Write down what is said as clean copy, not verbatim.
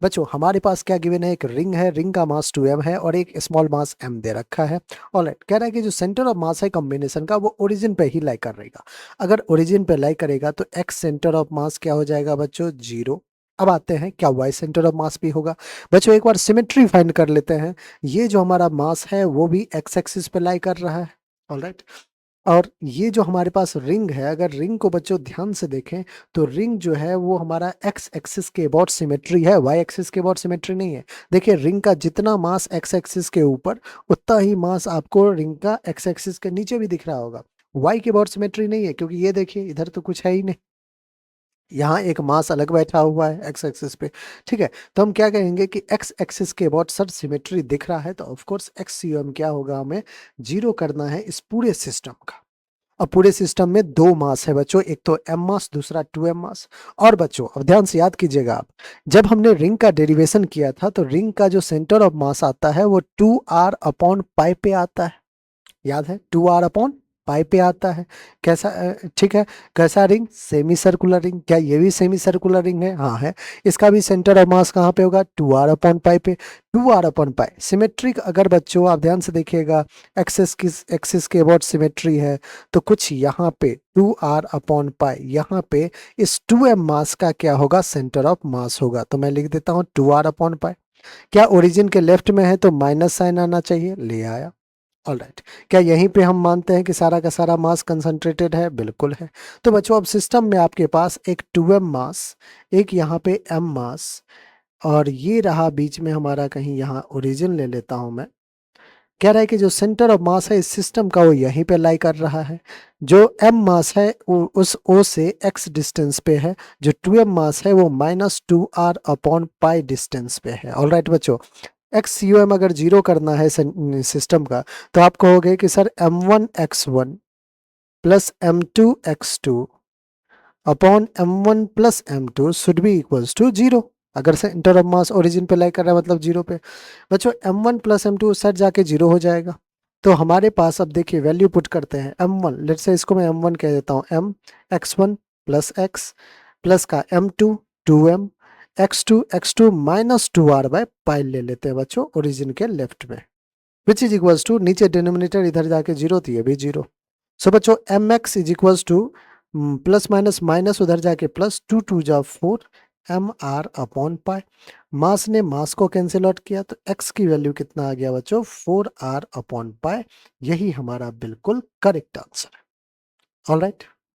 बच्चों हमारे पास क्या गिवन है, एक रिंग है, रिंग का मास 2m है और एक स्मॉल मास m दे रखा है। ऑलराइट, कह रहा है कि जो सेंटर ऑफ मास है कॉम्बिनेशन का वो ओरिजिन पे ही लाई करेगा। अगर ओरिजिन पे लाई करेगा तो x सेंटर ऑफ मास क्या हो जाएगा बच्चों, 0। अब आते हैं क्या y सेंटर ऑफ मास भी होगा। बच्चों एक बार सिमेट्री फाइंड कर लेते हैं। ये जो हमारा मास है वो भी x एक्सिस पे लाई कर रहा है। ऑलराइट, और ये जो हमारे पास रिंग है, अगर रिंग को बच्चों ध्यान से देखें तो रिंग जो है वो हमारा एक्स एक्सिस के अबाउट सिमेट्री है, वाई एक्सिस के अबाउट सिमेट्री नहीं है। देखिए रिंग का जितना मास एक्स एक्सिस के ऊपर, उतना ही मास आपको रिंग का एक्स एक्सिस के नीचे भी दिख रहा होगा। वाई के अबाउट सिमेट्री नहीं है, क्योंकि ये देखिए इधर तो कुछ है ही नहीं, यहाँ एक मास अलग बैठा हुआ है एक्स एक्सिस पे। ठीक है, तो हम क्या कहेंगे कि एक्स एक्सिस के अबाउट सर सिमेट्री दिख रहा है, तो ऑफकोर्स एक्स यूएम क्या होगा, हमें जीरो करना है इस पूरे सिस्टम का। अब पूरे सिस्टम में दो मास है बच्चों, एक तो एम मास, दूसरा 2m मास। और बच्चों अब ध्यान से याद कीजिएगा आप, जब हमने रिंग का डेरिवेशन किया था तो रिंग का जो सेंटर ऑफ मास आता है वो 2r/π पे आता है। याद है, 2r/π पे आता है। कैसा ठीक है, कैसा रिंग, सेमी सर्कुलर रिंग। क्या ये भी सेमी सर्कुलर रिंग है? हाँ है। इसका भी सेंटर ऑफ मास कहाँ पे होगा, 2r/π पे। 2r/π सिमेट्रिक, अगर बच्चों आप ध्यान से देखिएगा, एक्सिस के अबाउट सिमेट्री है, तो कुछ यहाँ पे 2r/π, यहाँ पे इस 2m मास का क्या होगा, सेंटर ऑफ मास होगा। तो मैं लिख देता हूँ 2r/π। क्या ओरिजिन के लेफ्ट में है तो माइनस साइन आना चाहिए, ले आया। ऑलराइट, क्या यहीं पे हम मानते हैं कि सारा का सारा मास कंसंट्रेटेड है? बिल्कुल है। तो बच्चों अब सिस्टम में आपके पास एक 2m मास, एक यहाँ पे m मास, और ये रहा बीच में हमारा, कहीं यहाँ ओरिजिन ले लेता हूं मैं। कह रहा है कि जो सेंटर ऑफ मास है इस सिस्टम का वो यहीं पे लाई कर रहा है। जो m मास है वो उस o से x डिस्टेंस पे है। जो 2m मास है वो -2r/π डिस्टेंस पे है। ऑलराइट बच्चों, एक्स यू एम अगर जीरो करना है सिस्टम का, तो आप कहोगे कि sir m1x1 plus m2x2 upon m1 plus m2 should be equals to 0। अगर सेंटर ऑफ मास ओरिजिन पे लाई कर रहा है मतलब 0 पे। बच्चों m1 प्लस m2 उस साइड जाके 0 हो जाएगा। तो हमारे पास अब देखिए वैल्यू पुट करते हैं, m1 लेट्स से इसको मैं m1 कह देता हूँ, m x1 plus x plus का m2 2m x2 minus 2r/π ले लेते हैं बच्चों ओरिजिन के लेफ्ट में, विच इज इक्वल्स टू, नीचे डिनोमिनेटर इधर जाके 0 थी, ये भी 0। सो बच्चों mx is equals two plus minus minus उधर जाके प्लस, 2 2 जा 4 mr/π। मास ने मास को कैंसिल आउट किया तो x की वैल्यू कितना आ गया बच्चों, 4r/π। यही हमारा बिल्कुल करेक्ट आंसर है। ऑलराइट।